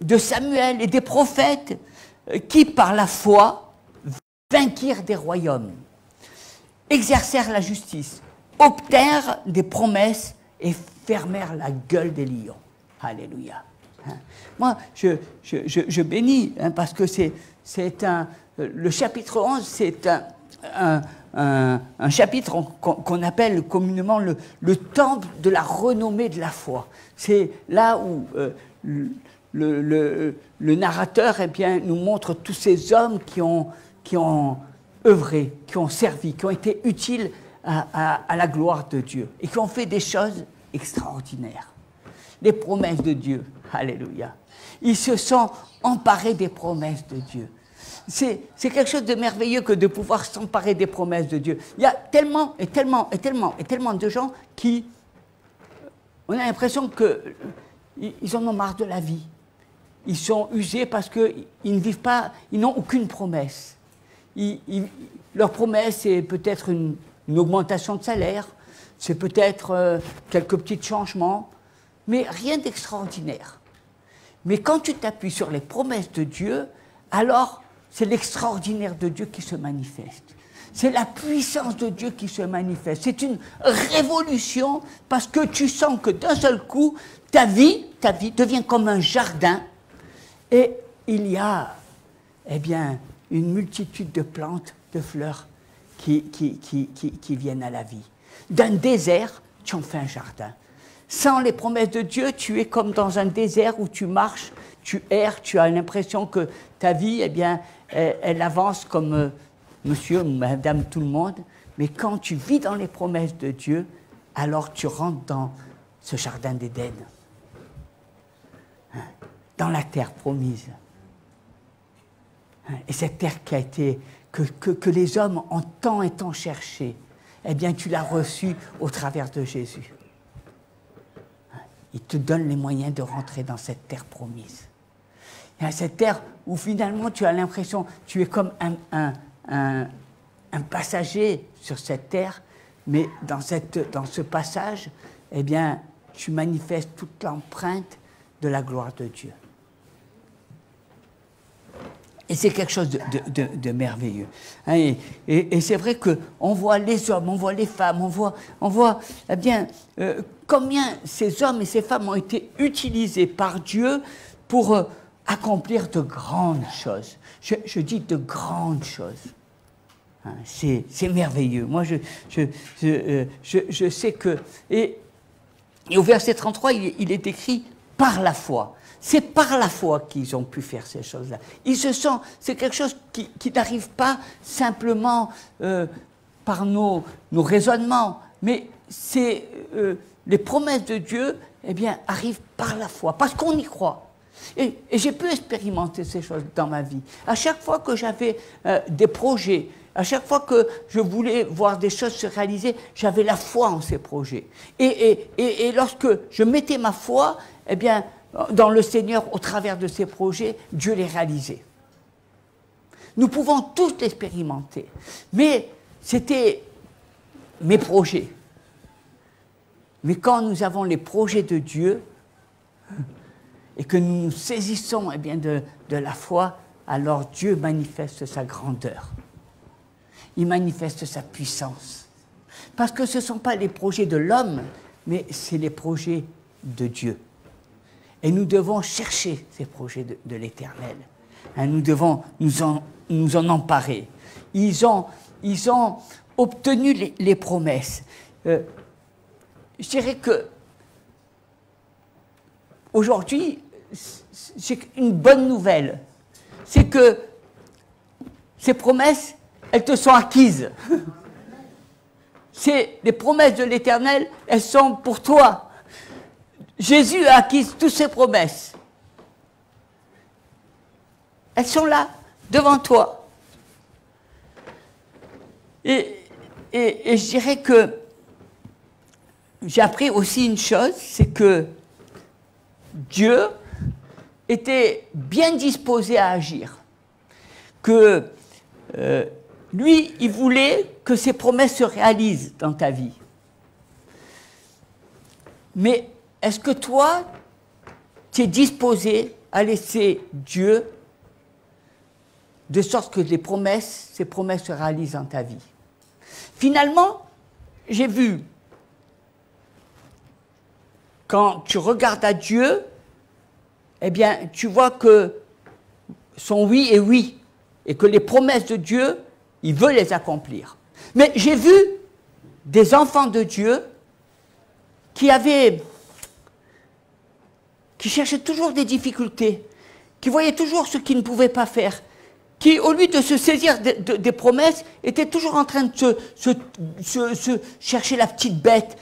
de Samuel et des prophètes qui, par la foi, vainquirent des royaumes, exercèrent la justice, obtinrent des promesses et fermèrent la gueule des lions. Alléluia. Hein. Moi, je bénis, hein, parce que le chapitre 11, c'est un chapitre qu'on appelle communément le temple de la renommée de la foi. C'est là où le narrateur, eh bien, nous montre tous ces hommes qui ont œuvré, qui ont servi, qui ont été utiles à la gloire de Dieu et qui ont fait des choses extraordinaires. Les promesses de Dieu, alléluia. Ils se sont emparés des promesses de Dieu. C'est quelque chose de merveilleux que de pouvoir s'emparer des promesses de Dieu. Il y a tellement de gens qui, on a l'impression qu'ils en ont marre de la vie. Ils sont usés parce qu'ils ne vivent pas, ils n'ont aucune promesse. Leur promesse, c'est peut-être une augmentation de salaire, c'est peut-être quelques petits changements, mais rien d'extraordinaire. Mais quand tu t'appuies sur les promesses de Dieu, alors c'est l'extraordinaire de Dieu qui se manifeste. C'est la puissance de Dieu qui se manifeste. C'est une révolution parce que tu sens que d'un seul coup, ta vie devient comme un jardin et il y a, eh bien, une multitude de plantes, de fleurs qui viennent à la vie. D'un désert, tu en fais un jardin. Sans les promesses de Dieu, tu es comme dans un désert où tu marches, tu erres, tu as l'impression que ta vie, eh bien, elle avance comme monsieur, madame, tout le monde. Mais quand tu vis dans les promesses de Dieu, alors tu rentres dans ce jardin d'Éden, dans la terre promise. Et cette terre qui a été, que les hommes ont tant et tant cherché, eh bien, tu l'as reçue au travers de Jésus. Il te donne les moyens de rentrer dans cette terre promise. Et à cette terre où finalement tu as l'impression, tu es comme un passager sur cette terre, mais dans ce passage, eh bien, tu manifestes toute l'empreinte de la gloire de Dieu. Et c'est quelque chose de merveilleux. Et c'est vrai qu'on voit les hommes, on voit les femmes, on voit eh bien, combien ces hommes et ces femmes ont été utilisés par Dieu pour accomplir de grandes choses. Je dis de grandes choses. C'est merveilleux. Moi, je sais que... Et au verset 33, il est écrit « par la foi ». C'est par la foi qu'ils ont pu faire ces choses-là. C'est quelque chose qui n'arrive pas simplement par nos raisonnements, mais c'est les promesses de Dieu, eh bien, arrivent par la foi, parce qu'on y croit. Et j'ai pu expérimenter ces choses dans ma vie. À chaque fois que j'avais des projets, à chaque fois que je voulais voir des choses se réaliser, j'avais la foi en ces projets. Et lorsque je mettais ma foi, eh bien, dans le Seigneur, au travers de ces projets, Dieu les réalisait. Nous pouvons tous l'expérimenter, mais c'était mes projets. Mais quand nous avons les projets de Dieu, et que nous nous saisissons eh bien, de la foi, alors Dieu manifeste sa grandeur. Il manifeste sa puissance. Parce que ce ne sont pas les projets de l'homme, mais c'est les projets de Dieu. Et nous devons chercher ces projets de l'Éternel. Nous devons nous en emparer. Ils ont obtenu les promesses. Je dirais que aujourd'hui, c'est une bonne nouvelle. C'est que ces promesses, elles te sont acquises. C'est les promesses de l'Éternel, elles sont pour toi. Jésus a acquis toutes ses promesses. Elles sont là, devant toi. Et je dirais que j'ai appris aussi une chose, c'est que Dieu était bien disposé à agir. Que lui, il voulait que ses promesses se réalisent dans ta vie. Mais est-ce que toi, tu es disposé à laisser Dieu, de sorte que ces promesses se réalisent dans ta vie. Finalement, j'ai vu, quand tu regardes à Dieu, eh bien, tu vois que son oui est oui, et que les promesses de Dieu, il veut les accomplir. Mais j'ai vu des enfants de Dieu qui cherchaient toujours des difficultés, qui voyaient toujours ce qu'ils ne pouvaient pas faire, qui, au lieu de se saisir des promesses, étaient toujours en train de se chercher la petite bête.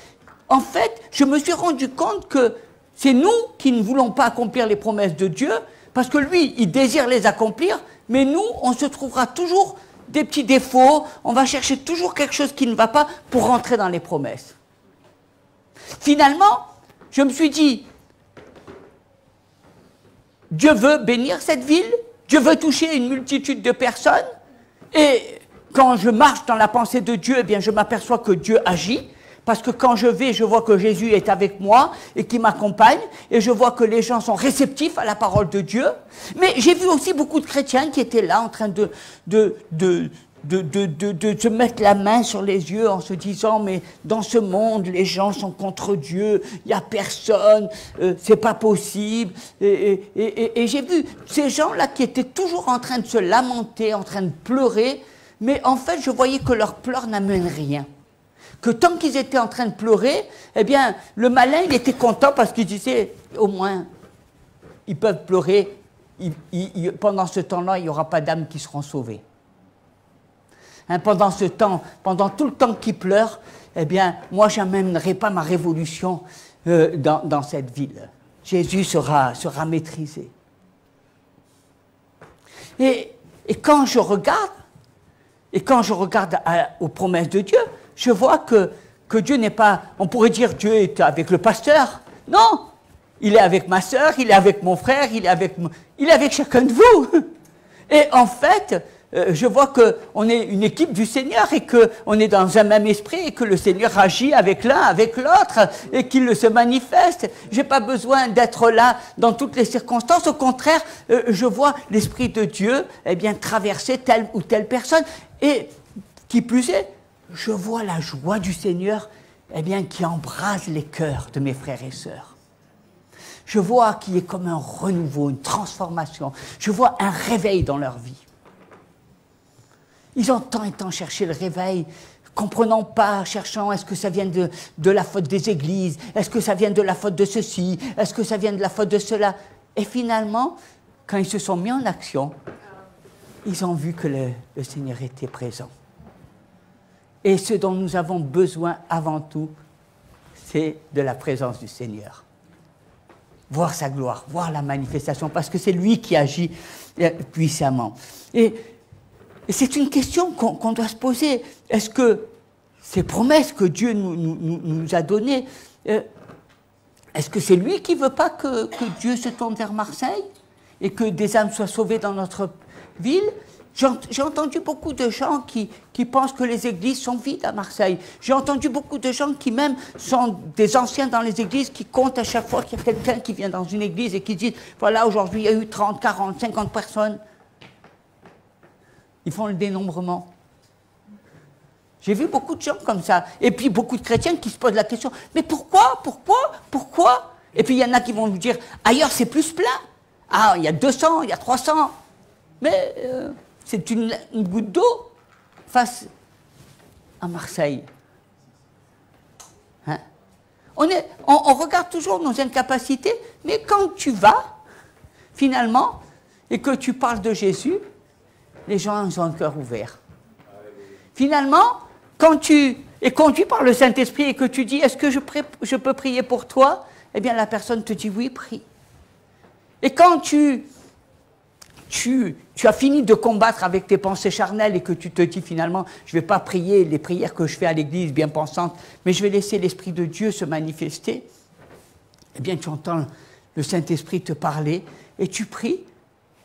En fait, je me suis rendu compte que c'est nous qui ne voulons pas accomplir les promesses de Dieu, parce que lui, il désire les accomplir, mais nous, on se trouvera toujours des petits défauts, on va chercher toujours quelque chose qui ne va pas pour rentrer dans les promesses. Finalement, je me suis dit, Dieu veut bénir cette ville, Dieu veut toucher une multitude de personnes, et quand je marche dans la pensée de Dieu, eh bien, je m'aperçois que Dieu agit, parce que quand je vais, je vois que Jésus est avec moi et qui m'accompagne, et je vois que les gens sont réceptifs à la parole de Dieu. Mais j'ai vu aussi beaucoup de chrétiens qui étaient là en train de se mettre la main sur les yeux en se disant « mais dans ce monde, les gens sont contre Dieu, il n'y a personne, c'est pas possible ». Et j'ai vu ces gens-là qui étaient toujours en train de se lamenter, en train de pleurer, mais en fait, je voyais que leurs pleurs n'amènent rien. Que tant qu'ils étaient en train de pleurer, eh bien, le malin, il était content parce qu'il disait, au moins, ils peuvent pleurer, pendant ce temps-là, il n'y aura pas d'âmes qui seront sauvées. Hein, pendant tout le temps qu'ils pleurent, eh bien, moi, je n'amènerai pas ma révolution dans cette ville. Jésus sera maîtrisé. Et quand je regarde, aux promesses de Dieu, je vois que Dieu n'est pas... On pourrait dire Dieu est avec le pasteur. Non, il est avec ma sœur, il est avec mon frère, il est avec chacun de vous. Et en fait, je vois qu'on est une équipe du Seigneur et qu'on est dans un même esprit et que le Seigneur agit avec l'un, avec l'autre et qu'il se manifeste. Je n'ai pas besoin d'être là dans toutes les circonstances. Au contraire, je vois l'Esprit de Dieu traverser telle ou telle personne. Et qui plus est, je vois la joie du Seigneur qui embrase les cœurs de mes frères et sœurs. Je vois qu'il y a comme un renouveau, une transformation. Je vois un réveil dans leur vie. Ils ont tant et tant cherché le réveil, comprenant pas, cherchant, est-ce que ça vient de la faute des églises? Est-ce que ça vient de la faute de ceci? Est-ce que ça vient de la faute de cela? Et finalement, quand ils se sont mis en action, ils ont vu que le Seigneur était présent. Et ce dont nous avons besoin avant tout, c'est de la présence du Seigneur. Voir sa gloire, voir la manifestation, parce que c'est lui qui agit puissamment. Et c'est une question qu'on doit se poser. Est-ce que ces promesses que Dieu nous a données, est-ce que c'est lui qui ne veut pas que Dieu se tourne vers Marseille et que des âmes soient sauvées dans notre ville? J'ai entendu beaucoup de gens qui pensent que les églises sont vides à Marseille. J'ai entendu beaucoup de gens qui même sont des anciens dans les églises qui comptent à chaque fois qu'il y a quelqu'un qui vient dans une église et qui dit « voilà, aujourd'hui il y a eu 30, 40, 50 personnes ». Ils font le dénombrement. J'ai vu beaucoup de gens comme ça. Et puis beaucoup de chrétiens qui se posent la question « mais pourquoi? Et puis il y en a qui vont nous dire « ailleurs c'est plus plein. Ah, il y a 200, il y a 300. » Mais c'est une goutte d'eau face à Marseille. Hein? On regarde toujours nos incapacités, mais quand tu vas, finalement, et que tu parles de Jésus, les gens ont un cœur ouvert. Finalement, quand tu es conduit par le Saint-Esprit et que tu dis « est-ce que je peux prier pour toi ?» Eh bien, la personne te dit « oui, prie ». Et quand tu as fini de combattre avec tes pensées charnelles et que tu te dis finalement, je ne vais pas prier les prières que je fais à l'église bien pensantes, mais je vais laisser l'Esprit de Dieu se manifester, eh bien tu entends le Saint-Esprit te parler et tu pries,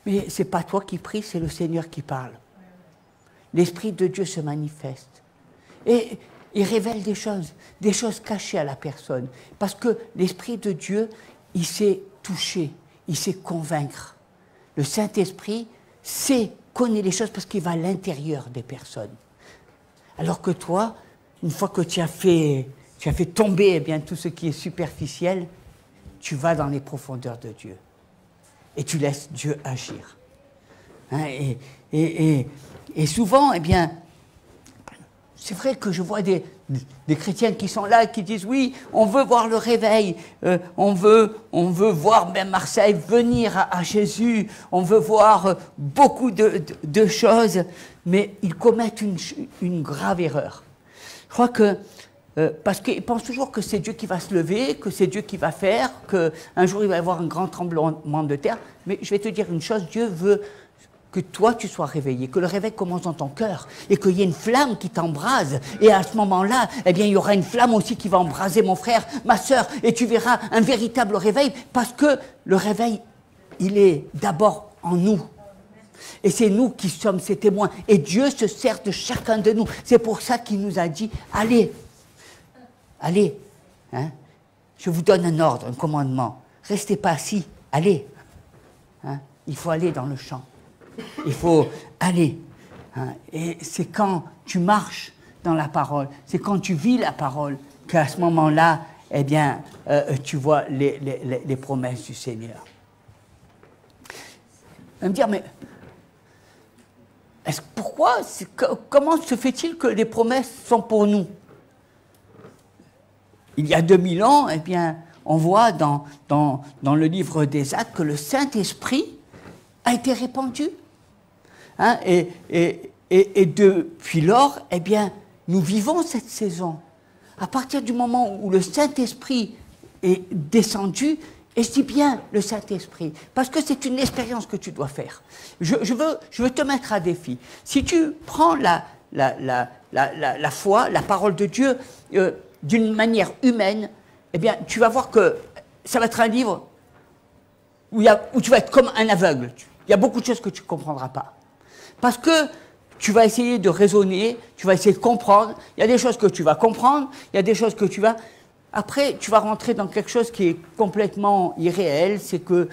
mais ce n'est pas toi qui pries, c'est le Seigneur qui parle. L'Esprit de Dieu se manifeste et il révèle des choses cachées à la personne, parce que l'Esprit de Dieu, il sait toucher, il sait convaincre. Le Saint-Esprit connaît les choses parce qu'il va à l'intérieur des personnes. Alors que toi, une fois que tu as fait tomber tout ce qui est superficiel, tu vas dans les profondeurs de Dieu. Et tu laisses Dieu agir. Hein, et souvent, c'est vrai que je vois des chrétiens qui sont là et qui disent oui, on veut voir le réveil, on veut voir même Marseille venir à Jésus, on veut voir beaucoup de choses, mais ils commettent une grave erreur. Je crois que parce qu'ils pensent toujours que c'est Dieu qui va se lever, que c'est Dieu qui va faire, qu'un jour il va y avoir un grand tremblement de terre. Mais je vais te dire une chose, Dieu veut que toi tu sois réveillé, que le réveil commence dans ton cœur et qu'il y ait une flamme qui t'embrase. Et à ce moment-là, il y aura une flamme aussi qui va embraser mon frère, ma sœur, et tu verras un véritable réveil parce que le réveil, il est d'abord en nous. Et c'est nous qui sommes ses témoins. Et Dieu se sert de chacun de nous. C'est pour ça qu'il nous a dit, allez, hein, je vous donne un ordre, un commandement. Restez pas assis, allez. Hein, il faut aller dans le champ. Il faut aller. Hein, et c'est quand tu marches dans la parole, c'est quand tu vis la parole, qu'à ce moment-là, tu vois les promesses du Seigneur. On va me dire, mais comment se fait-il que les promesses sont pour nous? Il y a 2000 ans, on voit dans le livre des Actes que le Saint-Esprit a été répandu. Hein, et depuis lors, nous vivons cette saison. À partir du moment où le Saint-Esprit est descendu, et je dis bien le Saint-Esprit, parce que c'est une expérience que tu dois faire. Je veux te mettre à défi. Si tu prends la foi, la parole de Dieu, d'une manière humaine, tu vas voir que ça va être un livre où tu vas être comme un aveugle. Il y a beaucoup de choses que tu ne comprendras pas. Parce que tu vas essayer de raisonner, tu vas essayer de comprendre. Il y a des choses que tu vas comprendre, il y a des choses que tu vas... Après, tu vas rentrer dans quelque chose qui est complètement irréel, c'est que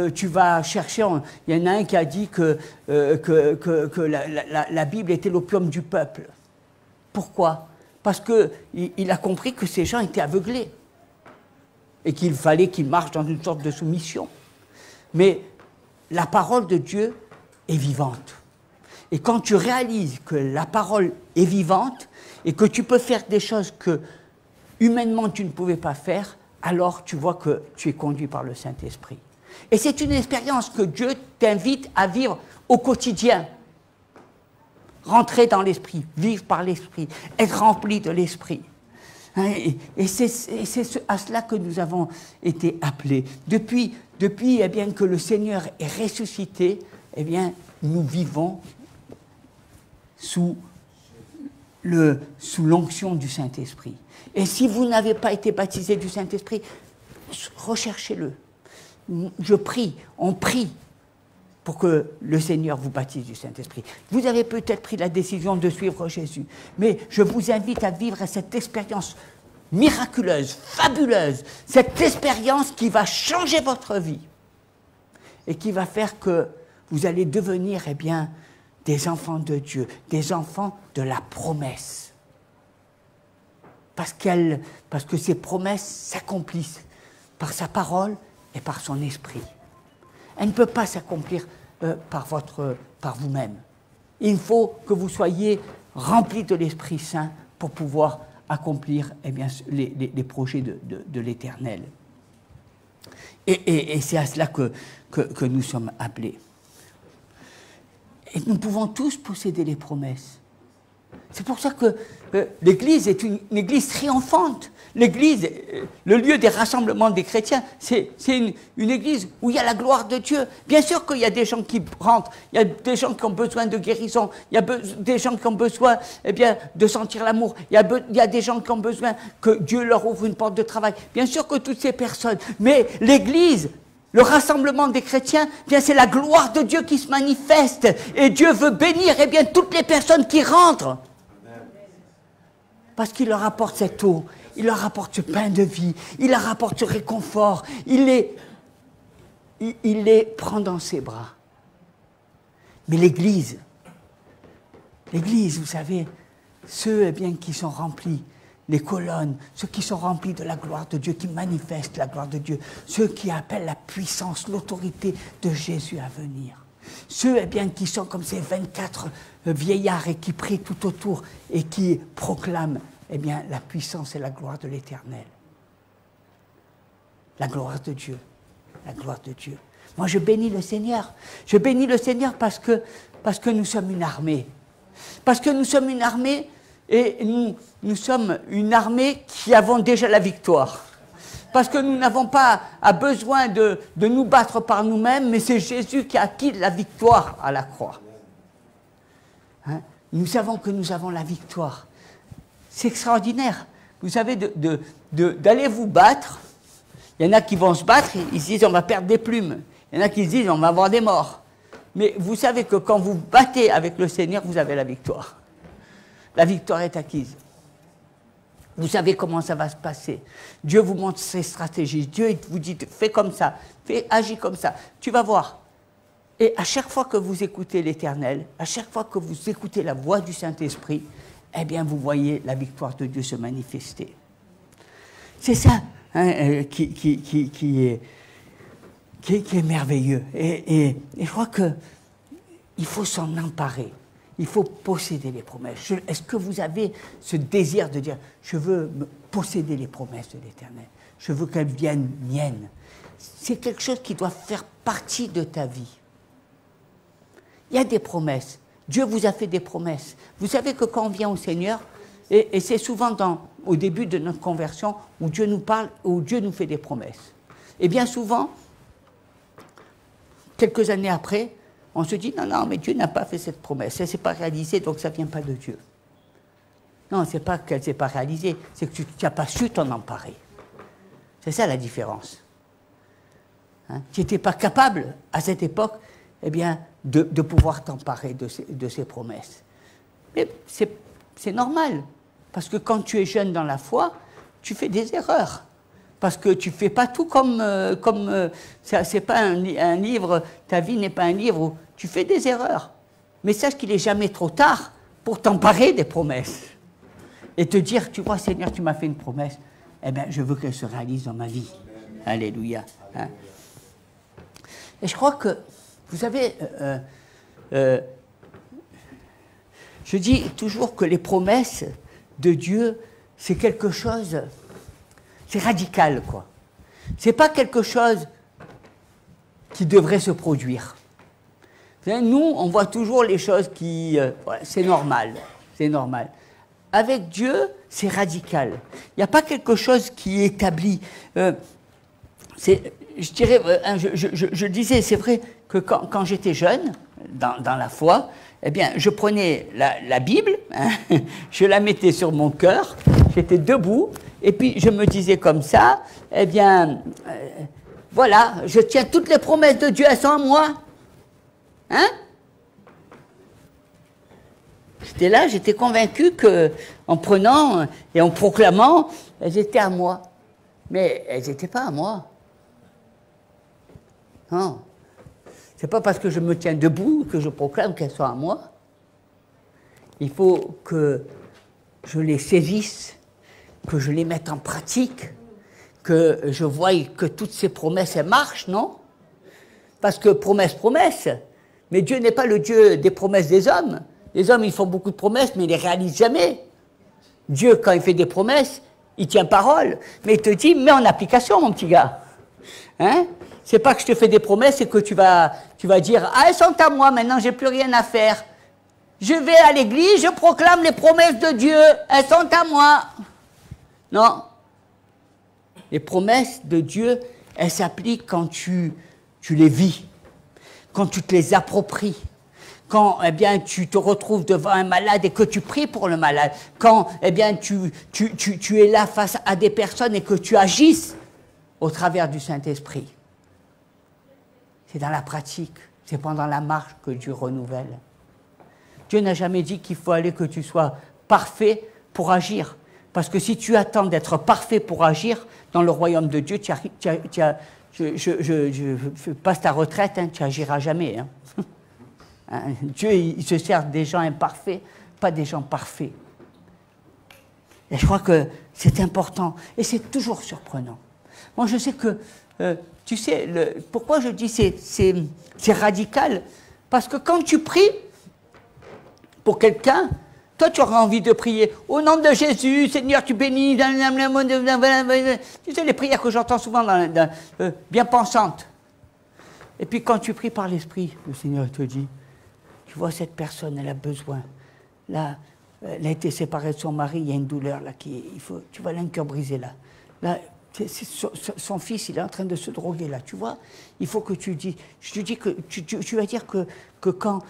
tu vas chercher... Il y en a un qui a dit que la Bible était l'opium du peuple. Pourquoi ? Parce qu'il a compris que ces gens étaient aveuglés et qu'il fallait qu'ils marchent dans une sorte de soumission. Mais la parole de Dieu est vivante. Et quand tu réalises que la parole est vivante et que tu peux faire des choses que humainement tu ne pouvais pas faire, alors tu vois que tu es conduit par le Saint-Esprit. Et c'est une expérience que Dieu t'invite à vivre au quotidien. Rentrer dans l'Esprit, vivre par l'Esprit, être rempli de l'Esprit. Et c'est à cela que nous avons été appelés. Depuis que le Seigneur est ressuscité, nous vivons sous l'onction du Saint-Esprit. Et si vous n'avez pas été baptisé du Saint-Esprit, recherchez-le. On prie pour que le Seigneur vous baptise du Saint-Esprit. Vous avez peut-être pris la décision de suivre Jésus, mais je vous invite à vivre cette expérience miraculeuse, fabuleuse, cette expérience qui va changer votre vie et qui va faire que vous allez devenir, des enfants de Dieu, des enfants de la promesse. Parce que ces promesses s'accomplissent par sa parole et par son esprit. Elle ne peut pas s'accomplir par vous-même. Il faut que vous soyez remplis de l'Esprit Saint pour pouvoir accomplir les projets de l'Éternel. Et c'est à cela que nous sommes appelés. Et nous pouvons tous posséder les promesses. C'est pour ça que l'Église est une Église triomphante. L'Église, le lieu des rassemblements des chrétiens, c'est une Église où il y a la gloire de Dieu. Bien sûr qu'il y a des gens qui rentrent, il y a des gens qui ont besoin de guérison, il y a des gens qui ont besoin de sentir l'amour, il y a des gens qui ont besoin que Dieu leur ouvre une porte de travail. Bien sûr que toutes ces personnes, mais l'Église, le rassemblement des chrétiens, c'est la gloire de Dieu qui se manifeste. Et Dieu veut bénir toutes les personnes qui rentrent. Parce qu'il leur apporte cette eau, il leur apporte ce pain de vie, il leur apporte ce réconfort. Il il les prend dans ses bras. Mais l'Église, vous savez, ceux eh bien, qui sont remplis, les colonnes, ceux qui sont remplis de la gloire de Dieu, qui manifestent la gloire de Dieu, ceux qui appellent la puissance, l'autorité de Jésus à venir. Ceux eh bien, qui sont comme ces 24 vieillards et qui prient tout autour et qui proclament eh bien, la puissance et la gloire de l'Éternel. La gloire de Dieu. La gloire de Dieu. Moi, je bénis le Seigneur. Je bénis le Seigneur parce que nous sommes une armée. Parce que nous sommes une armée et nous sommes une armée qui avons déjà la victoire. Parce que nous n'avons pas besoin de nous battre par nous-mêmes, mais c'est Jésus qui a acquis la victoire à la croix. Hein? Nous savons que nous avons la victoire. C'est extraordinaire. Vous savez, d'aller vous battre, il y en a qui vont se battre, ils se disent on va perdre des plumes. Il y en a qui se disent on va avoir des morts. Mais vous savez que quand vous battez avec le Seigneur, vous avez la victoire. La victoire est acquise. Vous savez comment ça va se passer. Dieu vous montre ses stratégies. Dieu vous dit, fais comme ça, agis comme ça. Tu vas voir. Et à chaque fois que vous écoutez l'Éternel, à chaque fois que vous écoutez la voix du Saint-Esprit, eh bien, vous voyez la victoire de Dieu se manifester. C'est ça hein, qui est merveilleux. Et je crois qu'il faut s'en emparer. Il faut posséder les promesses. Est-ce que vous avez ce désir de dire « Je veux posséder les promesses de l'Éternel. Je veux qu'elles viennent miennes. » C'est quelque chose qui doit faire partie de ta vie. Il y a des promesses. Dieu vous a fait des promesses. Vous savez que quand on vient au Seigneur, et c'est souvent au début de notre conversion où Dieu nous parle, où Dieu nous fait des promesses. Et bien souvent, quelques années après, on se dit, non, mais Dieu n'a pas fait cette promesse, elle ne s'est pas réalisée, donc ça ne vient pas de Dieu. Non, ce n'est pas qu'elle ne s'est pas réalisée, c'est que tu n'as pas su t'en emparer. C'est ça la différence. Hein? Tu n'étais pas capable, à cette époque, eh bien, de pouvoir t'emparer de ces promesses. Mais c'est normal, parce que quand tu es jeune dans la foi, tu fais des erreurs. Parce que tu ne fais pas tout c'est pas un livre, ta vie n'est pas un livre où tu fais des erreurs. Mais sache qu'il n'est jamais trop tard pour t'emparer des promesses. Et te dire, tu vois Seigneur, tu m'as fait une promesse, eh bien je veux qu'elle se réalise dans ma vie. Alléluia. Hein? Et je crois que, vous savez, je dis toujours que les promesses de Dieu, c'est quelque chose... C'est radical, quoi. C'est pas quelque chose qui devrait se produire. Vous savez, nous, on voit toujours les choses qui... c'est normal, c'est normal. Avec Dieu, c'est radical. Il n'y a pas quelque chose qui est établi. Je dirais, je disais, c'est vrai que quand j'étais jeune, dans la foi, eh bien, je prenais la Bible, hein, je la mettais sur mon cœur, j'étais debout, et puis je me disais comme ça, eh bien, voilà, je tiens toutes les promesses de Dieu, elles sont à moi. Hein? J'étais là, j'étais convaincu qu'en prenant et en proclamant, elles étaient à moi. Mais elles n'étaient pas à moi. Non. C'est pas parce que je me tiens debout que je proclame qu'elles sont à moi. Il faut que je les saisisse, que je les mette en pratique, que je voie que toutes ces promesses, elles marchent, non? Parce que promesse, mais Dieu n'est pas le Dieu des promesses des hommes. Les hommes, ils font beaucoup de promesses, mais ils ne les réalisent jamais. Dieu, quand il fait des promesses, il tient parole, mais il te dit, mets en application, mon petit gars. Hein? C'est pas que je te fais des promesses et que tu vas dire, ah, elles sont à moi, maintenant, j'ai plus rien à faire. Je vais à l'église, je proclame les promesses de Dieu, elles sont à moi. Non. Les promesses de Dieu, elles s'appliquent quand tu les vis, quand tu te les appropries, quand eh bien, tu te retrouves devant un malade et que tu pries pour le malade, quand eh bien, tu es là face à des personnes et que tu agisses au travers du Saint-Esprit. C'est dans la pratique, c'est pendant la marche que Dieu renouvelle. Dieu n'a jamais dit qu'il faut aller que tu sois parfait pour agir. Parce que si tu attends d'être parfait pour agir, dans le royaume de Dieu, tu passe ta retraite, hein, tu n'agiras jamais. Hein. Hein, Dieu, il se sert des gens imparfaits, pas des gens parfaits. Et je crois que c'est important. Et c'est toujours surprenant. Moi, je sais que, tu sais, pourquoi je dis c'est radical? Parce que quand tu pries pour quelqu'un, toi, tu auras envie de prier au nom de Jésus, Seigneur, tu bénis. Tu sais, les prières que j'entends souvent bien pensantes. Et puis quand tu pries par l'Esprit, le Seigneur te dit, tu vois, cette personne, elle a besoin. Là, elle a été séparée de son mari, il y a une douleur là, tu vois, elle a un cœur brisé là. Là, son fils, il est en train de se droguer là, tu vois. Il faut que tu dis, je te dis que tu vas dire que quand,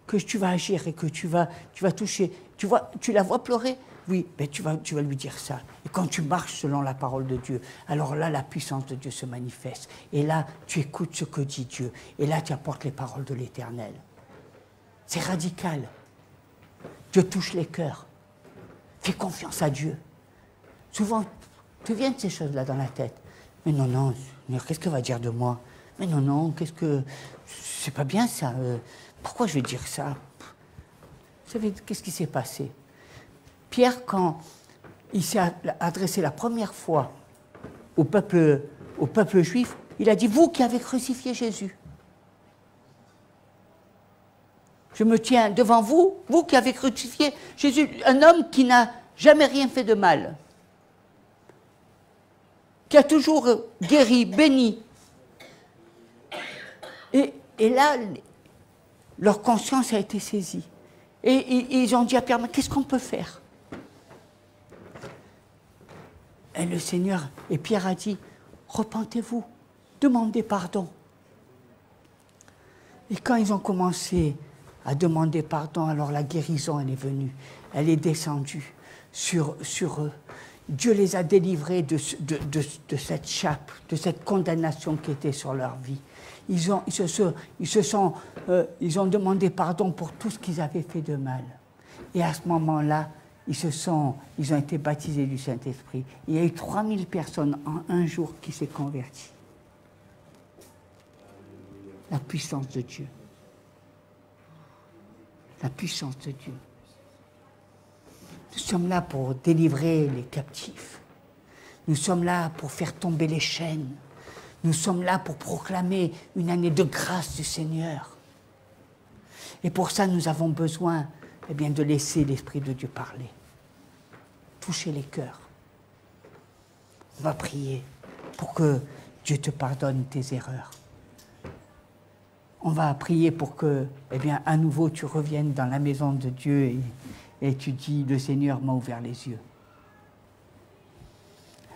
que tu vas agir et que tu vas toucher, tu vois, tu la vois pleurer, oui, ben tu vas lui dire ça. Et quand tu marches selon la parole de Dieu, alors là, la puissance de Dieu se manifeste. Et là, tu écoutes ce que dit Dieu. Et là, tu apportes les paroles de l'Éternel. C'est radical. Dieu touche les cœurs. Fais confiance à Dieu. Souvent, te viennent ces choses-là dans la tête. Mais non, qu'est-ce qu'elle va dire de moi? Mais non, c'est pas bien ça. Pourquoi je vais dire ça? Vous savez, qu'est-ce qui s'est passé? Pierre, quand il s'est adressé la première fois au peuple juif, il a dit, vous qui avez crucifié Jésus, je me tiens devant vous, vous qui avez crucifié Jésus, un homme qui n'a jamais rien fait de mal, qui a toujours guéri, béni. Et là, leur conscience a été saisie. Et ils ont dit à Pierre, mais qu'est-ce qu'on peut faire? Et le Seigneur, et Pierre a dit, repentez-vous, demandez pardon. Et quand ils ont commencé à demander pardon, alors la guérison, elle est venue, elle est descendue sur eux. Dieu les a délivrés de cette chape, de cette condamnation qui était sur leur vie. Ils ont demandé pardon pour tout ce qu'ils avaient fait de mal. Et à ce moment-là, ils ont été baptisés du Saint-Esprit. Il y a eu 3000 personnes en un jour qui s'est converties. La puissance de Dieu. La puissance de Dieu. Nous sommes là pour délivrer les captifs. Nous sommes là pour faire tomber les chaînes. Nous sommes là pour proclamer une année de grâce du Seigneur. Et pour ça, nous avons besoin de laisser l'Esprit de Dieu parler. Toucher les cœurs. On va prier pour que Dieu te pardonne tes erreurs. On va prier pour que, à nouveau, tu reviennes dans la maison de Dieu et tu dis, le Seigneur m'a ouvert les yeux.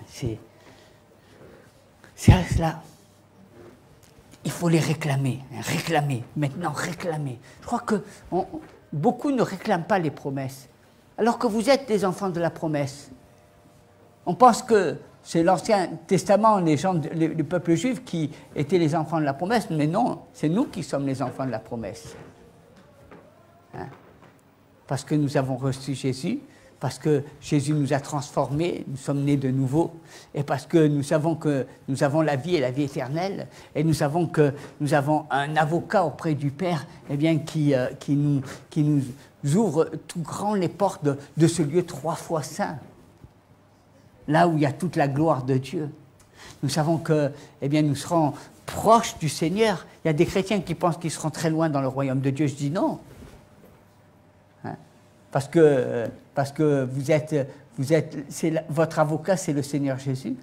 C'est à cela. Il faut les réclamer, maintenant réclamer. Je crois que beaucoup ne réclament pas les promesses, alors que vous êtes des enfants de la promesse. On pense que c'est l'Ancien Testament, le peuple juif qui étaient les enfants de la promesse, mais non, c'est nous qui sommes les enfants de la promesse. Hein? Parce que nous avons reçu Jésus, parce que Jésus nous a transformés, nous sommes nés de nouveau, et parce que nous savons que nous avons la vie et la vie éternelle, et nous savons que nous avons un avocat auprès du Père, qui nous ouvre tout grand les portes de ce lieu 3 fois saint, là où il y a toute la gloire de Dieu. Nous savons que, nous serons proches du Seigneur. Il y a des chrétiens qui pensent qu'ils seront très loin dans le royaume de Dieu. Je dis non. Hein? Parce que votre avocat, c'est le Seigneur Jésus.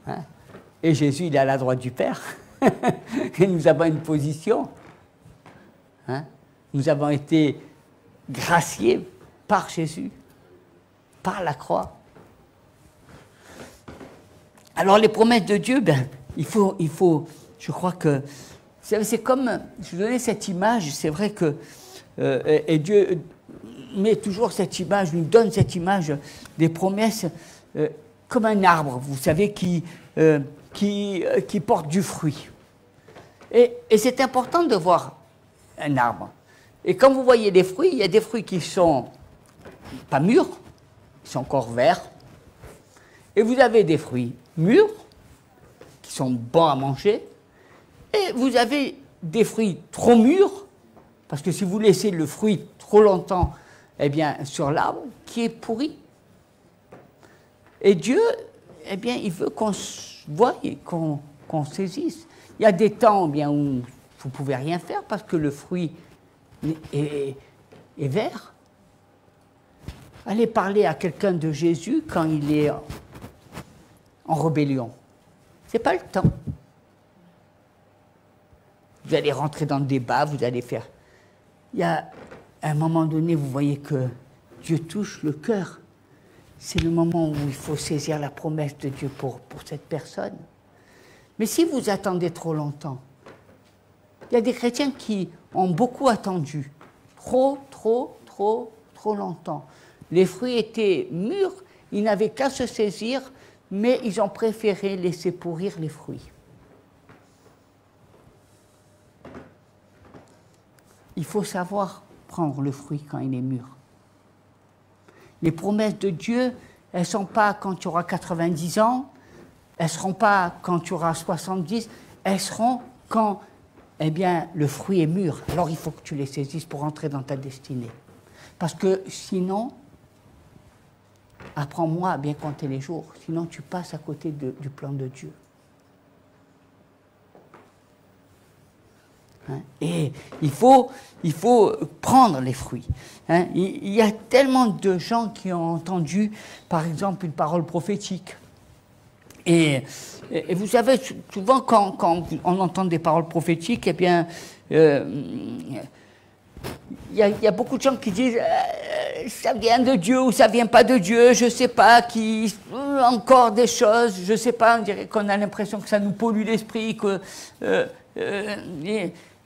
Hein? Et Jésus, il est à la droite du Père. Et nous avons une position. Hein? Nous avons été graciés par Jésus, par la croix. Alors les promesses de Dieu, il faut, je crois que, c'est comme, je vous donnais cette image, c'est vrai que, et Dieu met toujours cette image, nous donne cette image des promesses comme un arbre, vous savez, qui porte du fruit. Et c'est important de voir un arbre. Et quand vous voyez des fruits, il y a des fruits qui sont pas mûrs, ils sont encore verts, et vous avez des fruits mûrs, qui sont bons à manger, et vous avez des fruits trop mûrs, parce que si vous laissez le fruit trop longtemps, eh bien, sur l'arbre, qui est pourri. Et Dieu, eh bien, il veut qu'on voie, qu'on saisisse. Il y a des temps, eh bien, où vous ne pouvez rien faire parce que le fruit est vert. Allez parler à quelqu'un de Jésus quand il est en rébellion. Ce n'est pas le temps. Vous allez rentrer dans le débat, vous allez faire... Il y a à un moment donné, vous voyez que Dieu touche le cœur. C'est le moment où il faut saisir la promesse de Dieu pour cette personne. Mais si vous attendez trop longtemps, il y a des chrétiens qui ont beaucoup attendu. Trop longtemps. Les fruits étaient mûrs, ils n'avaient qu'à se saisir, mais ils ont préféré laisser pourrir les fruits. Il faut savoir prendre le fruit quand il est mûr. Les promesses de Dieu, elles ne sont pas quand tu auras 90 ans, elles ne seront pas quand tu auras 70, elles seront quand eh bien, le fruit est mûr. Alors il faut que tu les saisisses pour entrer dans ta destinée. Parce que sinon, apprends-moi à bien compter les jours, sinon tu passes à côté du plan de Dieu. Et il faut prendre les fruits. Il y a tellement de gens qui ont entendu, par exemple, une parole prophétique. Et vous savez, souvent, quand on entend des paroles prophétiques, eh bien, il y a beaucoup de gens qui disent ça vient de Dieu ou ça vient pas de Dieu, je sais pas, qui encore des choses, je sais pas, on dirait qu'on a l'impression que ça nous pollue l'esprit, que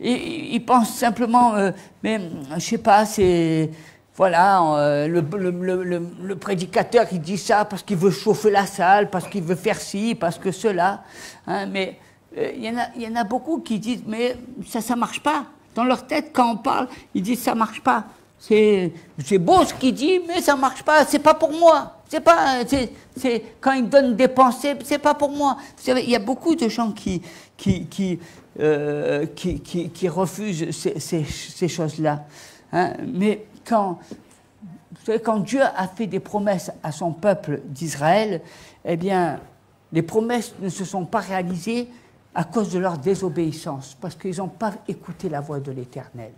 ils pensent simplement, mais je sais pas, c'est voilà, le prédicateur il dit ça parce qu'il veut chauffer la salle, parce qu'il veut faire ci, parce que cela, hein, mais il y en a beaucoup qui disent mais ça marche pas. Dans leur tête, quand on parle, ils disent ça marche pas. C'est beau ce qu'il dit, mais ça marche pas. C'est pas pour moi. C'est quand ils donnent des pensées, c'est pas pour moi. Vous savez, il y a beaucoup de gens qui refusent ces choses-là. Hein. Mais quand Dieu a fait des promesses à son peuple d'Israël, eh bien, les promesses ne se sont pas réalisées à cause de leur désobéissance, parce qu'ils n'ont pas écouté la voix de l'Éternel.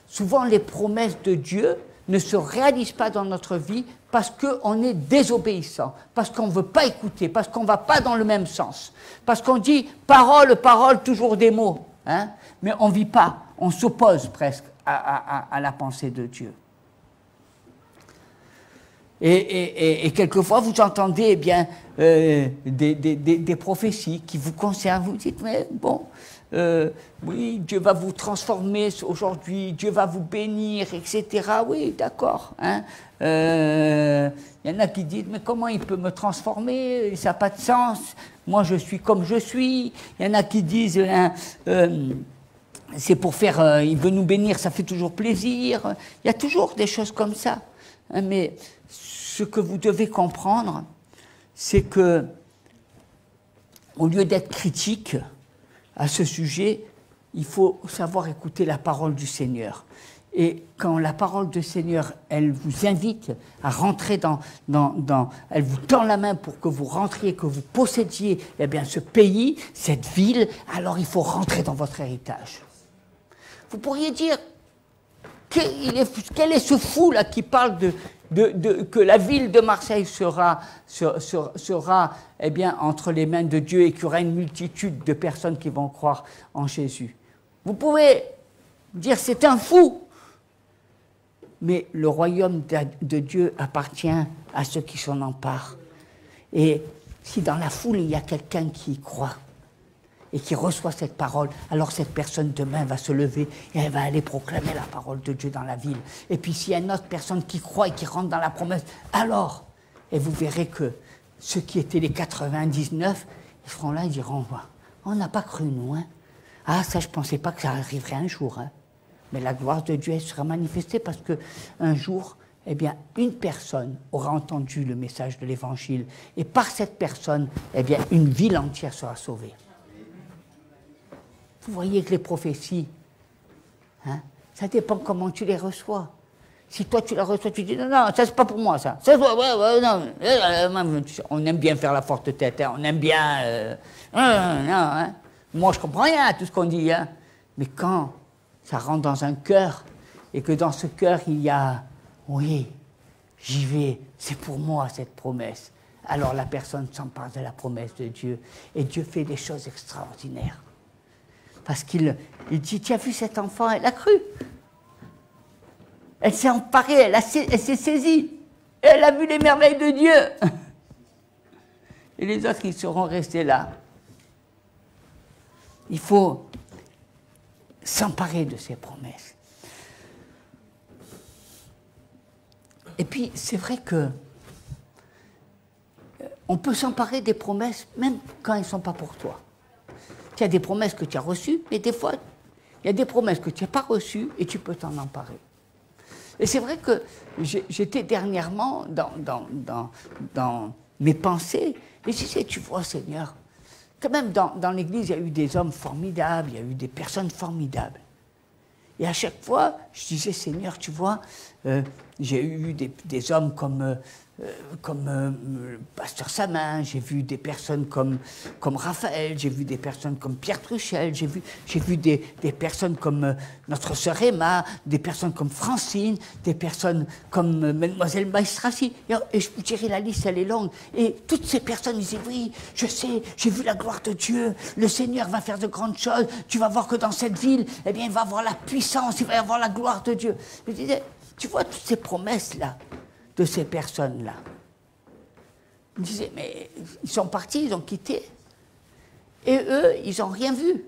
Souvent, les promesses de Dieu ne se réalisent pas dans notre vie parce qu'on est désobéissant, parce qu'on ne veut pas écouter, parce qu'on ne va pas dans le même sens, parce qu'on dit parole, parole, toujours des mots, hein, mais on ne vit pas, on s'oppose presque à la pensée de Dieu. Et quelquefois, vous entendez eh bien, des prophéties qui vous concernent. Vous dites, mais bon, oui, Dieu va vous transformer aujourd'hui, Dieu va vous bénir, etc. Oui, d'accord. Hein. Y en a qui disent, mais comment il peut me transformer? Ça n'a pas de sens. Moi, je suis comme je suis. Il y en a qui disent, c'est pour faire, il veut nous bénir, ça fait toujours plaisir. Il y a toujours des choses comme ça. Hein, mais ce que vous devez comprendre, c'est que, au lieu d'être critique à ce sujet, il faut savoir écouter la parole du Seigneur. Et quand la parole du Seigneur, elle vous invite à rentrer elle vous tend la main pour que vous rentriez, que vous possédiez eh bien, ce pays, cette ville, alors il faut rentrer dans votre héritage. Vous pourriez dire, quel est ce fou là qui parle que la ville de Marseille sera eh bien, entre les mains de Dieu et qu'il y aura une multitude de personnes qui vont croire en Jésus. Vous pouvez dire c'est un fou, mais le royaume de Dieu appartient à ceux qui s'en emparent. Et si dans la foule il y a quelqu'un qui croit et qui reçoit cette parole, alors cette personne demain va se lever et elle va aller proclamer la parole de Dieu dans la ville. Et puis s'il y a une autre personne qui croit et qui rentre dans la promesse, alors, et vous verrez que ceux qui étaient les 99, ils seront là, ils diront, on n'a pas cru nous, hein. Ah ça je ne pensais pas que ça arriverait un jour, hein. Mais la gloire de Dieu elle sera manifestée parce qu'un jour, eh bien, une personne aura entendu le message de l'Évangile, et par cette personne, eh bien, une ville entière sera sauvée. Vous voyez que les prophéties, hein, ça dépend comment tu les reçois. Si toi tu les reçois, tu dis non, non, ça c'est pas pour moi ça. Ça non, on aime bien faire la forte tête, hein, on aime bien. Non, hein. Moi je comprends rien à tout ce qu'on dit, hein. Mais quand ça rentre dans un cœur et que dans ce cœur il y a, oui, j'y vais, c'est pour moi cette promesse. Alors la personne s'empare de la promesse de Dieu et Dieu fait des choses extraordinaires. Parce qu'il dit, tu as vu cet enfant, elle a cru. Elle s'est emparée, elle s'est saisie. Elle a vu les merveilles de Dieu. Et les autres, ils seront restés là. Il faut s'emparer de ces promesses. Et puis, c'est vrai que on peut s'emparer des promesses, même quand elles ne sont pas pour toi. Il y a des promesses que tu as reçues, mais des fois, il y a des promesses que tu n'as pas reçues et tu peux t'en emparer. Et c'est vrai que j'étais dernièrement dans mes pensées, et je disais, tu vois, Seigneur, quand même dans l'Église, il y a eu des hommes formidables, il y a eu des personnes formidables. Et à chaque fois, je disais, Seigneur, tu vois, j'ai eu des hommes comme Pasteur Samin, j'ai vu des personnes comme Raphaël, j'ai vu des personnes comme Pierre Truchel, j'ai vu des personnes comme notre sœur Emma, des personnes comme Francine, des personnes comme Mademoiselle Maestrassi. Et je vous dirais, la liste, elle est longue. Et toutes ces personnes disaient, oui, je sais, j'ai vu la gloire de Dieu, le Seigneur va faire de grandes choses, tu vas voir que dans cette ville, eh bien, il va y avoir la puissance, il va y avoir la gloire de Dieu. Je disais, tu vois toutes ces promesses-là, de ces personnes-là. Ils me disaient, mais ils sont partis, ils ont quitté. Et eux, ils n'ont rien vu.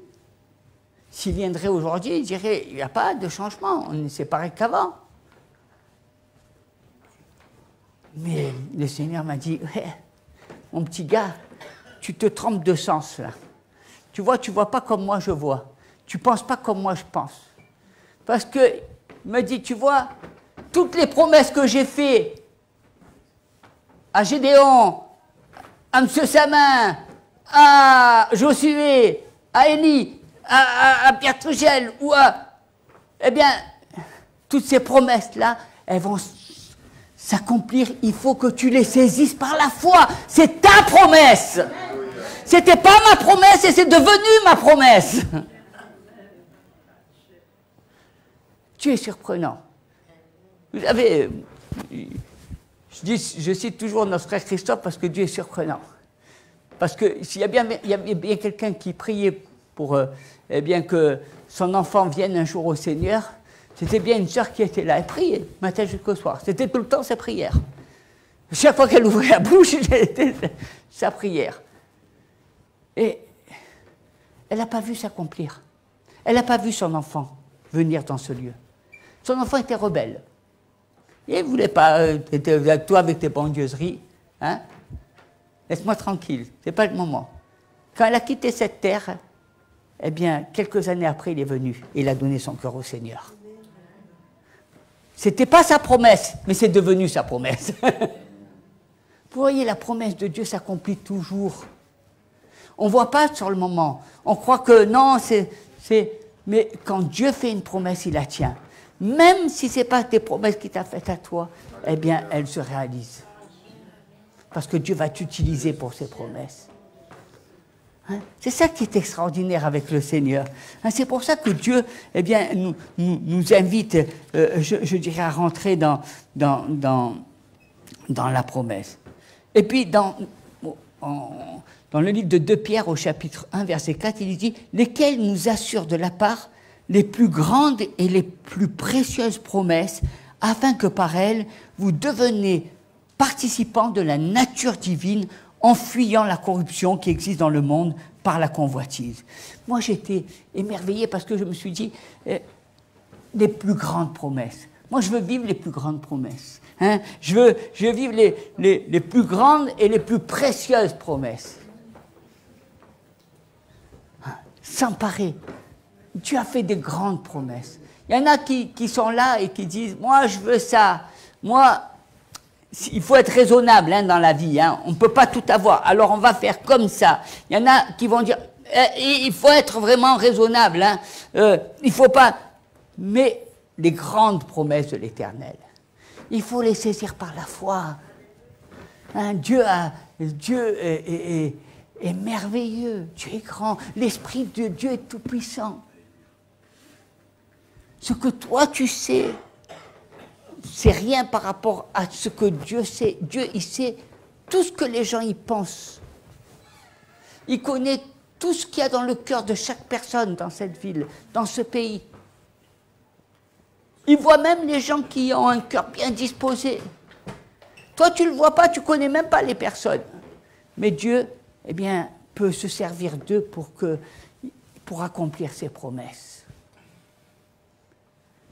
S'ils viendraient aujourd'hui, ils diraient, il n'y a pas de changement, on est séparés qu'avant. Mais le Seigneur m'a dit, ouais, mon petit gars, tu te trompes de sens là. Tu vois pas comme moi je vois. Tu penses pas comme moi je pense. Parce que, il me dit, tu vois, toutes les promesses que j'ai faites à Gédéon, à M. Samin, à Josué, à Élie, à Pierre Truchel, eh bien, toutes ces promesses-là, elles vont s'accomplir. Il faut que tu les saisisses par la foi. C'est ta promesse. C'était pas ma promesse et c'est devenu ma promesse. Tu es surprenant. Vous savez, je cite toujours notre frère Christophe parce que Dieu est surprenant. Parce que s'il y a bien quelqu'un qui priait pour eh bien que son enfant vienne un jour au Seigneur, c'était bien une sœur qui était là. Elle priait, matin jusqu'au soir. C'était tout le temps sa prière. Chaque fois qu'elle ouvrait la bouche, c'était sa prière. Et elle n'a pas vu s'accomplir. Elle n'a pas vu son enfant venir dans ce lieu. Son enfant était rebelle. Et il ne voulait pas, toi avec tes bondieuseries, hein, laisse-moi tranquille, ce n'est pas le moment. Quand elle a quitté cette terre, eh bien, quelques années après, il est venu et il a donné son cœur au Seigneur. Ce n'était pas sa promesse, mais c'est devenu sa promesse. Vous voyez, la promesse de Dieu s'accomplit toujours. On ne voit pas sur le moment. On croit que non, mais quand Dieu fait une promesse, il la tient. Même si ce n'est pas tes promesses qu'il t'a faites à toi, eh bien, elles se réalisent. Parce que Dieu va t'utiliser pour ses promesses. Hein? C'est ça qui est extraordinaire avec le Seigneur. Hein? C'est pour ça que Dieu, eh bien, nous invite, je dirais, à rentrer dans la promesse. Et puis, dans le livre de 2 Pierre, au chapitre 1, verset 4, il dit « Lesquels nous assurent de la part les plus grandes et les plus précieuses promesses, afin que par elles, vous deveniez participants de la nature divine en fuyant la corruption qui existe dans le monde par la convoitise. » Moi, j'étais émerveillé parce que je me suis dit, les plus grandes promesses. Moi, je veux vivre les plus grandes promesses. Hein? Je veux vivre les plus grandes et les plus précieuses promesses. S'emparer. Dieu a fait des grandes promesses. Il y en a qui sont là et qui disent, moi je veux ça, moi, il faut être raisonnable hein, dans la vie. Hein. On ne peut pas tout avoir. Alors on va faire comme ça. Il y en a qui vont dire, il faut être vraiment raisonnable. Hein. Il ne faut pas... Mais les grandes promesses de l'Éternel, il faut les saisir par la foi. Hein, Dieu est merveilleux. Dieu est grand. L'Esprit de Dieu est tout-puissant. Ce que toi tu sais, c'est rien par rapport à ce que Dieu sait. Dieu, il sait tout ce que les gens y pensent. Il connaît tout ce qu'il y a dans le cœur de chaque personne dans cette ville, dans ce pays. Il voit même les gens qui ont un cœur bien disposé. Toi, tu ne le vois pas, tu ne connais même pas les personnes. Mais Dieu, eh bien, peut se servir d'eux pour accomplir ses promesses.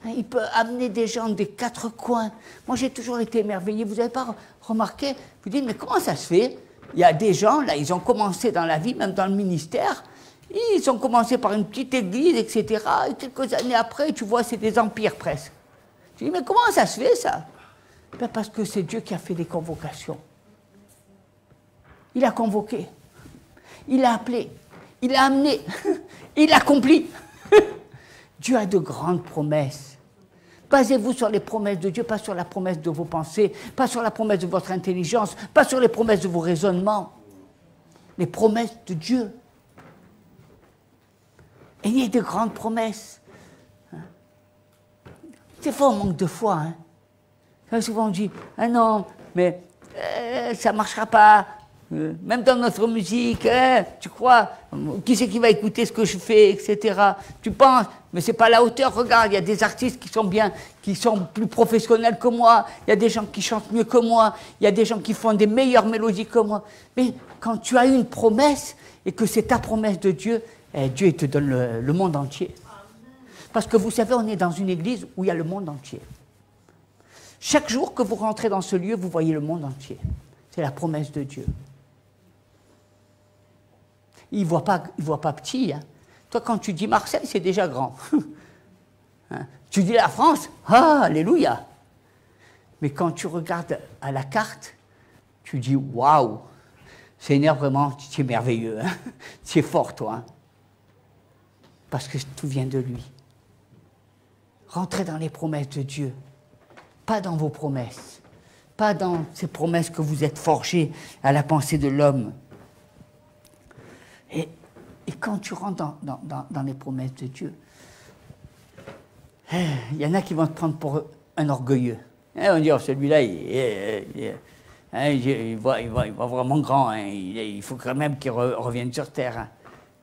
Il peut amener des gens des quatre coins. Moi, j'ai toujours été émerveillé. Vous n'avez pas remarqué? Vous dites, mais comment ça se fait? Il y a des gens, là, ils ont commencé dans la vie, même dans le ministère. Ils ont commencé par une petite église, etc. Et quelques années après, tu vois, c'est des empires presque. Tu dis, mais comment ça se fait, ça? Ben parce que c'est Dieu qui a fait des convocations. Il a convoqué. Il a appelé. Il a amené. Il a accompli. Dieu a de grandes promesses. Basez-vous sur les promesses de Dieu, pas sur la promesse de vos pensées, pas sur la promesse de votre intelligence, pas sur les promesses de vos raisonnements. Les promesses de Dieu. Ayez de grandes promesses. Des fois, on manque de foi. Hein. Souvent, on dit, ah non, mais ça ne marchera pas. Même dans notre musique, tu crois, qui c'est qui va écouter ce que je fais, etc. Tu penses, mais c'est pas à la hauteur. Regarde, il y a des artistes qui sont bien, qui sont plus professionnels que moi. Il y a des gens qui chantent mieux que moi. Il y a des gens qui font des meilleures mélodies que moi. Mais quand tu as une promesse et que c'est ta promesse de Dieu, Dieu il te donne le monde entier. Parce que vous savez, on est dans une église où il y a le monde entier. Chaque jour que vous rentrez dans ce lieu, vous voyez le monde entier. C'est la promesse de Dieu. Il ne voit pas petit. Hein. Toi, quand tu dis Marseille, c'est déjà grand. Hein. Tu dis la France, ah, alléluia. Mais quand tu regardes à la carte, tu dis waouh, Seigneur, vraiment, tu es merveilleux. Hein. Tu es fort, toi. Hein. Parce que tout vient de lui. Rentrez dans les promesses de Dieu. Pas dans vos promesses. Pas dans ces promesses que vous êtes forgées à la pensée de l'homme. Et quand tu rentres dans les promesses de Dieu, il y en a qui vont te prendre pour un orgueilleux. Et on dit, oh, celui-là, il va vraiment grand, hein, il faut quand même qu'il revienne sur terre. Hein.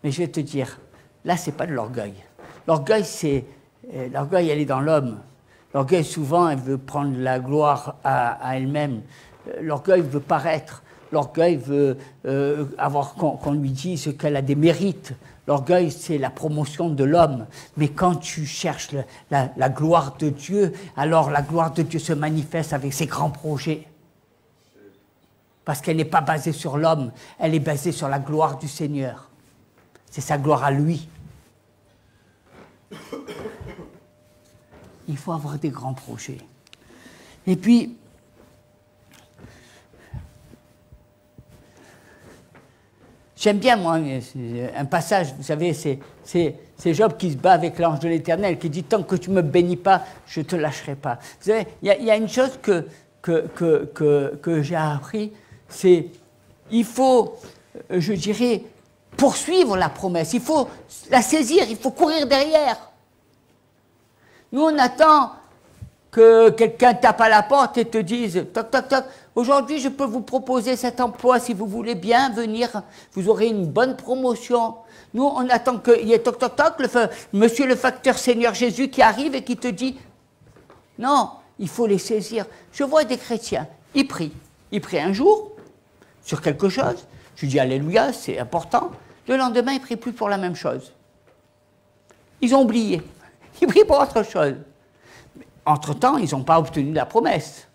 Mais je vais te dire, là, ce n'est pas de l'orgueil. L'orgueil, elle est dans l'homme. L'orgueil, souvent, elle veut prendre la gloire à elle-même. L'orgueil veut paraître. L'orgueil veut avoir qu'on lui dise qu'elle a des mérites. L'orgueil, c'est la promotion de l'homme. Mais quand tu cherches la gloire de Dieu, alors la gloire de Dieu se manifeste avec ses grands projets. Parce qu'elle n'est pas basée sur l'homme, elle est basée sur la gloire du Seigneur. C'est sa gloire à lui. Il faut avoir des grands projets. Et puis, j'aime bien, moi, un passage, vous savez, c'est Job qui se bat avec l'ange de l'Éternel, qui dit « Tant que tu ne me bénis pas, je ne te lâcherai pas ». Vous savez, il y a une chose que j'ai appris, c'est il faut, je dirais, poursuivre la promesse, il faut la saisir, il faut courir derrière. Nous, on attend que quelqu'un tape à la porte et te dise « Toc, toc, toc, aujourd'hui, je peux vous proposer cet emploi si vous voulez bien venir, vous aurez une bonne promotion. » Nous, on attend qu'il y ait toc, toc, toc, monsieur le facteur Seigneur Jésus qui arrive et qui te dit « Non, il faut les saisir. » Je vois des chrétiens, ils prient un jour sur quelque chose, je dis « Alléluia, c'est important ». Le lendemain, ils ne prient plus pour la même chose. Ils ont oublié. Ils prient pour autre chose. Entre-temps, ils n'ont pas obtenu la promesse.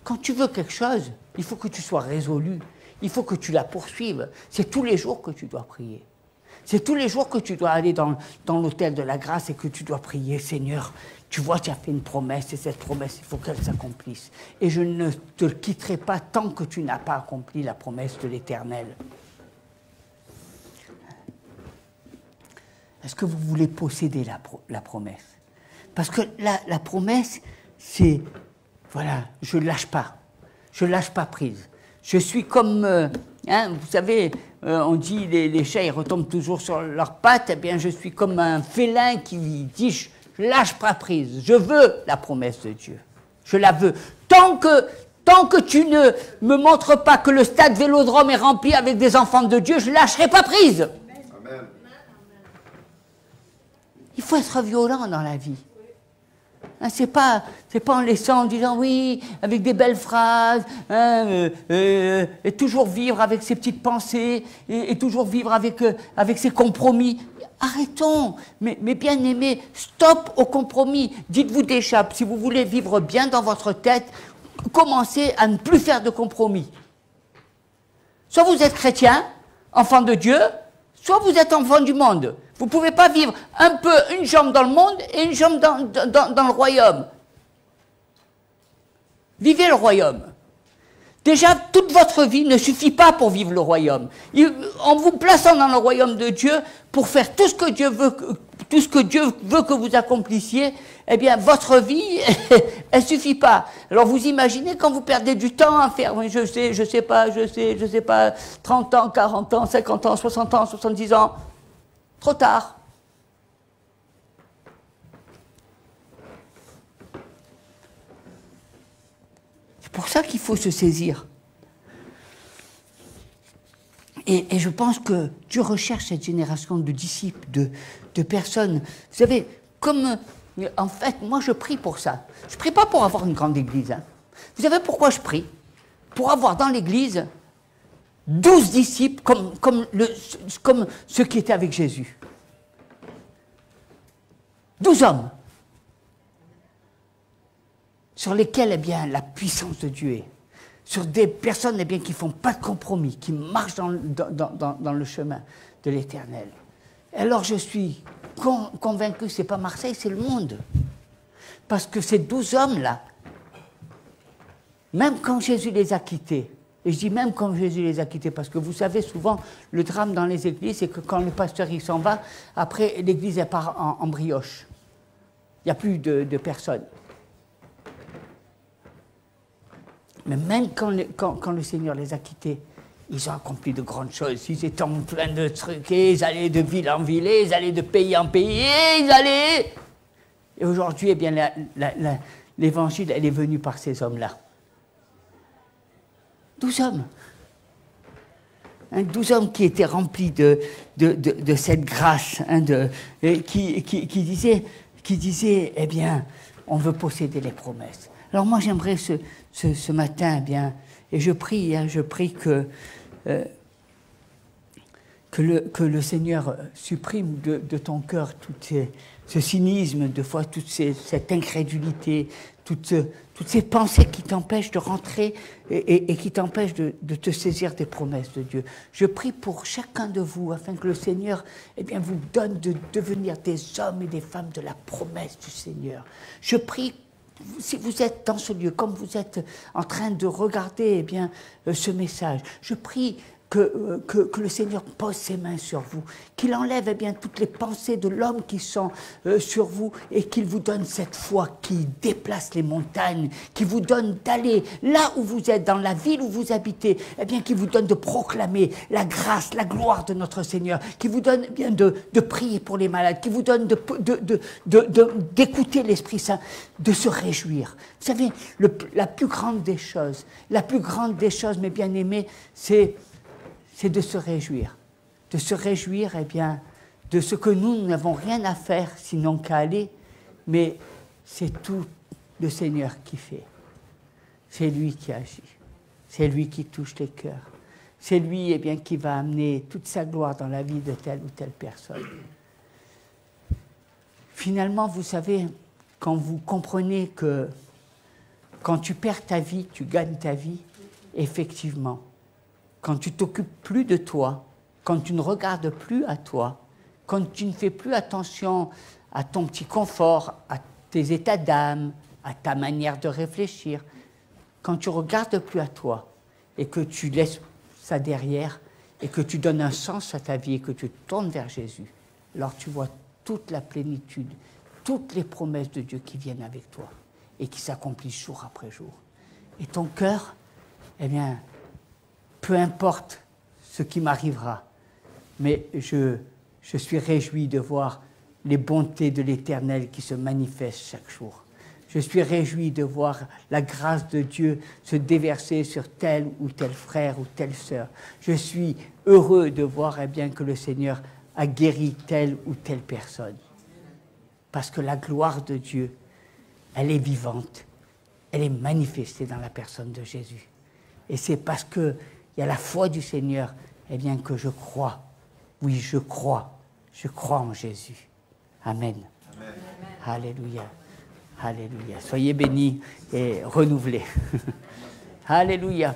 Quand tu veux quelque chose, il faut que tu sois résolu. Il faut que tu la poursuives. C'est tous les jours que tu dois prier. C'est tous les jours que tu dois aller dans l'autel de la grâce et que tu dois prier, Seigneur, tu vois, tu as fait une promesse et cette promesse, il faut qu'elle s'accomplisse. Et je ne te quitterai pas tant que tu n'as pas accompli la promesse de l'Éternel. Est-ce que vous voulez posséder la promesse? Parce que la promesse, c'est, voilà, je ne lâche pas. Je ne lâche pas prise. Je suis comme, vous savez, on dit les chats, ils retombent toujours sur leurs pattes. Eh bien, je suis comme un félin qui dit, je lâche pas prise. Je veux la promesse de Dieu. Je la veux. Tant que tu ne me montres pas que le stade Vélodrome est rempli avec des enfants de Dieu, je ne lâcherai pas prise. Amen. Il faut être violent dans la vie. Hein, c'est pas en laissant, en disant oui, avec des belles phrases, et toujours vivre avec ses petites pensées, et toujours vivre avec ses compromis. Arrêtons, mais bien aimés, stop au compromis. Dites-vous déjà, si vous voulez vivre bien dans votre tête, commencez à ne plus faire de compromis. Soit vous êtes chrétien, enfant de Dieu, soit vous êtes enfant du monde. Vous ne pouvez pas vivre un peu une jambe dans le monde et une jambe dans le royaume. Vivez le royaume. Déjà, toute votre vie ne suffit pas pour vivre le royaume. En vous plaçant dans le royaume de Dieu, pour faire tout ce que Dieu veut que vous accomplissiez, eh bien, votre vie, elle ne suffit pas. Alors, vous imaginez quand vous perdez du temps à faire, je sais pas, 30 ans, 40 ans, 50 ans, 60 ans, 70 ans, trop tard. C'est pour ça qu'il faut se saisir. Et je pense que Dieu recherche cette génération de disciples, de personnes. Vous savez, comme, en fait, moi je prie pour ça. Je ne prie pas pour avoir une grande église. Hein. Vous savez pourquoi je prie? Pour avoir dans l'église 12 disciples comme ceux qui étaient avec Jésus. 12 hommes sur lesquels, eh bien, la puissance de Dieu est. Sur des personnes, eh bien, qui ne font pas de compromis, qui marchent dans le chemin de l'Éternel. Alors je suis convaincu que ce n'est pas Marseille, c'est le monde. Parce que ces 12 hommes-là, même quand Jésus les a quittés, et je dis même quand Jésus les a quittés, parce que vous savez, souvent, le drame dans les églises, c'est que quand le pasteur il s'en va, après l'église elle part en brioche. Il n'y a plus de personnes. Mais même quand le Seigneur les a quittés, ils ont accompli de grandes choses. Ils étaient en plein de trucs, et ils allaient de ville en ville, et ils allaient de pays en pays, et ils allaient... Et aujourd'hui, eh bien, l'évangile, elle est venue par ces hommes-là. 12 hommes. 12 hommes qui étaient remplis de cette grâce, qui disaient, eh bien, on veut posséder les promesses. Alors moi, j'aimerais ce matin, eh bien, et je prie que le Seigneur supprime de ton cœur tout ce cynisme, de foi, toute cette incrédulité, toutes ces pensées qui t'empêchent de rentrer et qui t'empêchent de te saisir des promesses de Dieu. Je prie pour chacun de vous, afin que le Seigneur, eh bien, vous donne de devenir des hommes et des femmes de la promesse du Seigneur. Je prie, si vous êtes dans ce lieu, comme vous êtes en train de regarder, eh bien, ce message, je prie que le Seigneur pose ses mains sur vous, qu'il enlève, eh bien, toutes les pensées de l'homme qui sont sur vous, et qu'il vous donne cette foi qui déplace les montagnes, qui vous donne d'aller là où vous êtes, dans la ville où vous habitez, eh bien, qui vous donne de proclamer la grâce, la gloire de notre Seigneur, qui vous donne, eh bien, de prier pour les malades, qui vous donne d'écouter l'Esprit Saint, de se réjouir. Vous savez, la plus grande des choses, mes bien-aimés, c'est de se réjouir. De se réjouir, eh bien, de ce que nous n'avons rien à faire sinon qu'à aller, mais c'est tout le Seigneur qui fait. C'est lui qui agit. C'est lui qui touche les cœurs. C'est lui, eh bien, qui va amener toute sa gloire dans la vie de telle ou telle personne. Finalement, vous savez, quand vous comprenez que quand tu perds ta vie, tu gagnes ta vie, effectivement, quand tu t'occupes plus de toi, quand tu ne regardes plus à toi, quand tu ne fais plus attention à ton petit confort, à tes états d'âme, à ta manière de réfléchir, quand tu ne regardes plus à toi et que tu laisses ça derrière et que tu donnes un sens à ta vie et que tu te tournes vers Jésus, alors tu vois toute la plénitude, toutes les promesses de Dieu qui viennent avec toi et qui s'accomplissent jour après jour. Et ton cœur, eh bien, peu importe ce qui m'arrivera, mais je suis réjoui de voir les bontés de l'Éternel qui se manifestent chaque jour. Je suis réjoui de voir la grâce de Dieu se déverser sur tel ou tel frère ou telle sœur. Je suis heureux de voir eh bien, que le Seigneur a guéri telle ou telle personne. Parce que la gloire de Dieu, elle est vivante, elle est manifestée dans la personne de Jésus. Et c'est parce qu'il y a la foi du Seigneur eh bien, que je crois. Oui, je crois en Jésus. Amen. Amen. Alléluia. Alléluia. Soyez bénis et renouvelés. Alléluia.